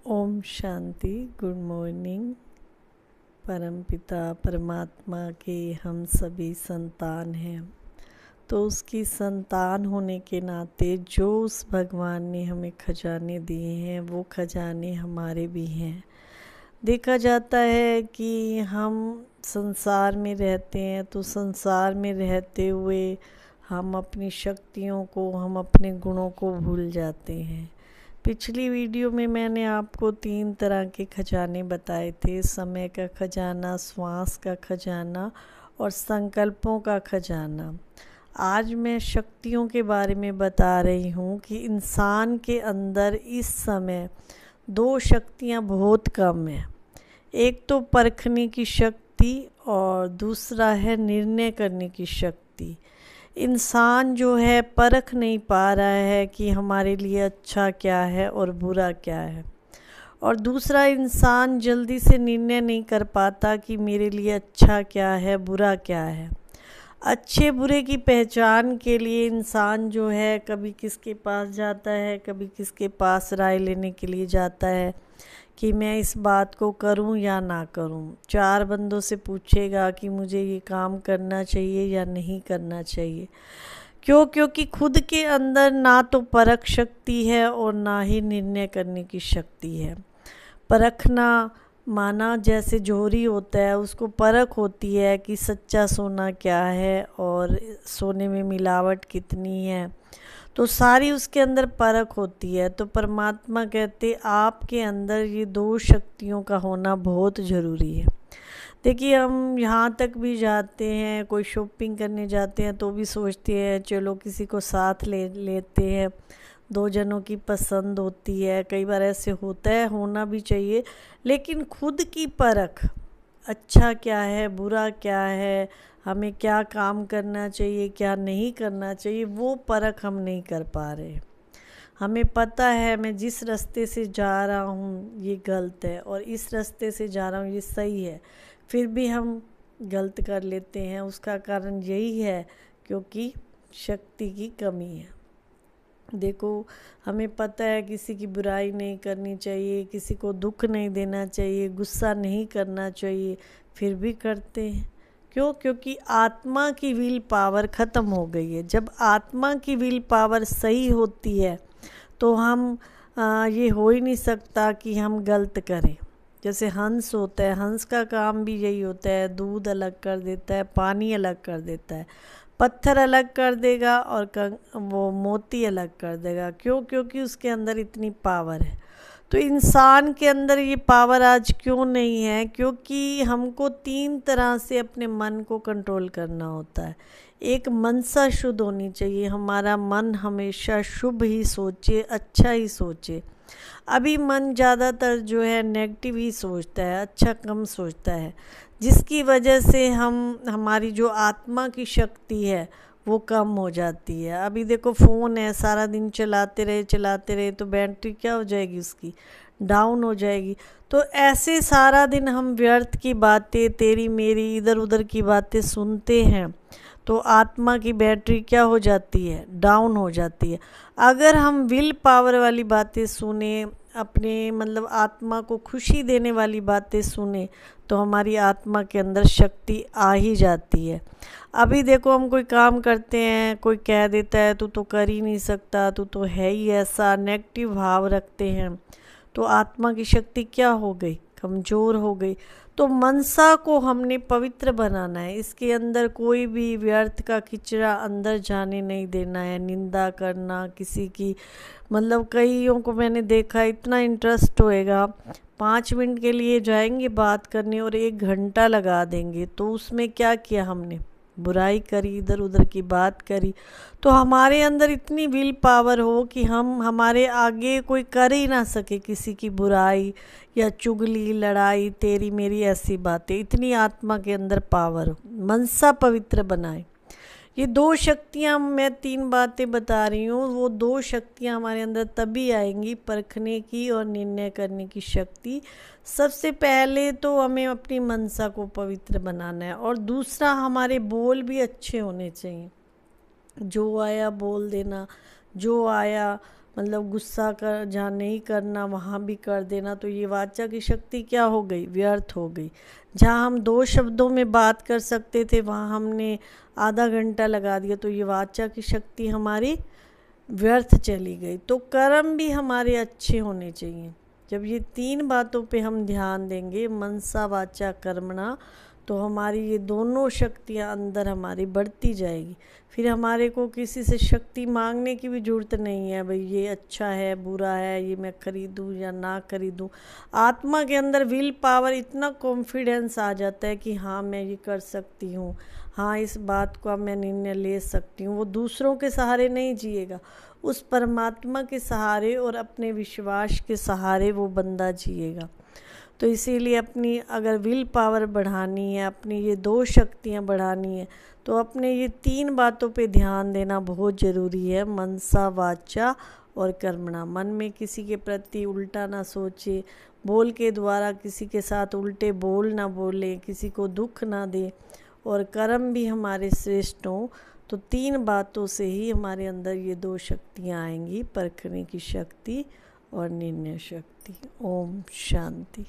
Om Shanti. Good morning. परमपिता परमात्मा के हम सभी संतान हैं, तो उसकी संतान होने के नाते जो उस भगवान ने हमें खजाने दिए हैं वो खजाने हमारे भी हैं। देखा जाता है कि हम संसार में रहते हैं, तो संसार में रहते हुए हम अपनी शक्तियों को, हम अपने गुणों को भूल जाते हैं। पिछली वीडियो में मैंने आपको 3 तरह के खजाने बताए थे, समय का खजाना, श्वास का खजाना और संकल्पों का खजाना। आज मैं शक्तियों के बारे में बता रही हूँ कि इंसान के अंदर इस समय 2 शक्तियाँ बहुत कम हैं। एक तो परखने की शक्ति और दूसरा है निर्णय करने की शक्ति। इंसान जो है परख नहीं पा रहा है कि हमारे लिए अच्छा क्या है और बुरा क्या है, और दूसरा इंसान जल्दी से निर्णय नहीं कर पाता कि मेरे लिए अच्छा क्या है, बुरा क्या है। अच्छे बुरे की पहचान के लिए इंसान जो है कभी किसके पास जाता है, कभी किसके पास राय लेने के लिए जाता है कि मैं इस बात को करूं या ना करूं। 4 बंदों से पूछेगा कि मुझे ये काम करना चाहिए या नहीं करना चाहिए। क्योंकि खुद के अंदर ना तो परख शक्ति है और ना ही निर्णय करने की शक्ति है। परखना माना जैसे जोहरी होता है, उसको परख होती है कि सच्चा सोना क्या है और सोने में मिलावट कितनी है, तो सारी उसके अंदर परख होती है। तो परमात्मा कहते आपके अंदर ये 2 शक्तियों का होना बहुत ज़रूरी है। देखिए, हम यहाँ तक भी जाते हैं, कोई शॉपिंग करने जाते हैं तो भी सोचते हैं चलो किसी को साथ ले लेते हैं, 2 जनों की पसंद होती है। कई बार ऐसे होता है, होना भी चाहिए, लेकिन खुद की परख, अच्छा क्या है, बुरा क्या है, हमें क्या काम करना चाहिए, क्या नहीं करना चाहिए, वो परख हम नहीं कर पा रहे। हमें पता है मैं जिस रास्ते से जा रहा हूँ ये गलत है और इस रास्ते से जा रहा हूँ ये सही है, फिर भी हम गलत कर लेते हैं। उसका कारण यही है क्योंकि शक्ति की कमी है। देखो, हमें पता है किसी की बुराई नहीं करनी चाहिए, किसी को दुख नहीं देना चाहिए, गुस्सा नहीं करना चाहिए, फिर भी करते हैं। क्यों? क्योंकि आत्मा की विल पावर ख़त्म हो गई है। जब आत्मा की विल पावर सही होती है तो हम ये हो ही नहीं सकता कि हम गलत करें। जैसे हंस होता है, हंस का काम भी यही होता है, दूध अलग कर देता है, पानी अलग कर देता है, पत्थर अलग कर देगा और वो मोती अलग कर देगा। क्यों? क्योंकि उसके अंदर इतनी पावर है। तो इंसान के अंदर ये पावर आज क्यों नहीं है? क्योंकि हमको 3 तरह से अपने मन को कंट्रोल करना होता है। एक, मनसा शुद्ध होनी चाहिए, हमारा मन हमेशा शुभ ही सोचे, अच्छा ही सोचे। अभी मन ज़्यादातर जो है नेगेटिव ही सोचता है, अच्छा कम सोचता है, जिसकी वजह से हमारी जो आत्मा की शक्ति है वो कम हो जाती है। अभी देखो, फ़ोन है, सारा दिन चलाते रहे तो बैटरी क्या हो जाएगी, उसकी डाउन हो जाएगी। तो ऐसे सारा दिन हम व्यर्थ की बातें, तेरी मेरी इधर उधर की बातें सुनते हैं, तो आत्मा की बैटरी क्या हो जाती है, डाउन हो जाती है। अगर हम विल पावर वाली बातें सुने, अपने मतलब आत्मा को खुशी देने वाली बातें सुने, तो हमारी आत्मा के अंदर शक्ति आ ही जाती है। अभी देखो, हम कोई काम करते हैं, कोई कह देता है तू तो कर ही नहीं सकता, तू तो है ही ऐसा, नेगेटिव भाव रखते हैं, तो आत्मा की शक्ति क्या हो गई, कमज़ोर हो गई। तो मनसा को हमने पवित्र बनाना है, इसके अंदर कोई भी व्यर्थ का किचरा अंदर जाने नहीं देना है। निंदा करना किसी की, मतलब कईयों को मैंने देखा, इतना इंटरेस्ट होएगा, 5 मिनट के लिए जाएंगे बात करने और 1 घंटा लगा देंगे। तो उसमें क्या किया हमने? बुराई करी, इधर उधर की बात करी। तो हमारे अंदर इतनी विल पावर हो कि हमारे आगे कोई कर ही ना सके किसी की बुराई या चुगली, लड़ाई, तेरी मेरी ऐसी बातें। इतनी आत्मा के अंदर पावर हो, मनसा पवित्र बनाए। ये 2 शक्तियाँ, मैं 3 बातें बता रही हूँ, वो 2 शक्तियाँ हमारे अंदर तभी आएंगी, परखने की और निर्णय करने की शक्ति। सबसे पहले तो हमें अपनी मनसा को पवित्र बनाना है, और दूसरा हमारे बोल भी अच्छे होने चाहिए। जो आया बोल देना, जो आया मतलब गुस्सा कर जहाँ नहीं करना वहाँ भी कर देना, तो ये वाचा की शक्ति क्या हो गई, व्यर्थ हो गई। जहाँ हम 2 शब्दों में बात कर सकते थे वहाँ हमने आधा घंटा लगा दिया, तो ये वाचा की शक्ति हमारी व्यर्थ चली गई। तो कर्म भी हमारे अच्छे होने चाहिए। जब ये 3 बातों पे हम ध्यान देंगे, मनसा वाचा कर्मणा, तो हमारी ये दोनों शक्तियाँ अंदर हमारी बढ़ती जाएगी। फिर हमारे को किसी से शक्ति मांगने की भी ज़रूरत नहीं है, भाई ये अच्छा है बुरा है, ये मैं खरीदूँ या ना खरीदूँ। आत्मा के अंदर विल पावर, इतना कॉन्फिडेंस आ जाता है कि हाँ मैं ये कर सकती हूँ, हाँ इस बात को मैं निर्णय ले सकती हूँ। वो दूसरों के सहारे नहीं जिएगा, उस परमात्मा के सहारे और अपने विश्वास के सहारे वो बंदा जिएगा। तो इसीलिए अपनी अगर विल पावर बढ़ानी है, अपनी ये 2 शक्तियाँ बढ़ानी है, तो अपने ये 3 बातों पे ध्यान देना बहुत ज़रूरी है, मनसा वाचा और कर्मणा। मन में किसी के प्रति उल्टा ना सोचे, बोल के द्वारा किसी के साथ उल्टे बोल ना बोले, किसी को दुख ना दे, और कर्म भी हमारे श्रेष्ठ हों। तो 3 बातों से ही हमारे अंदर ये 2 शक्तियाँ आएंगी, परखने की शक्ति और निर्णय शक्ति। ओम शांति।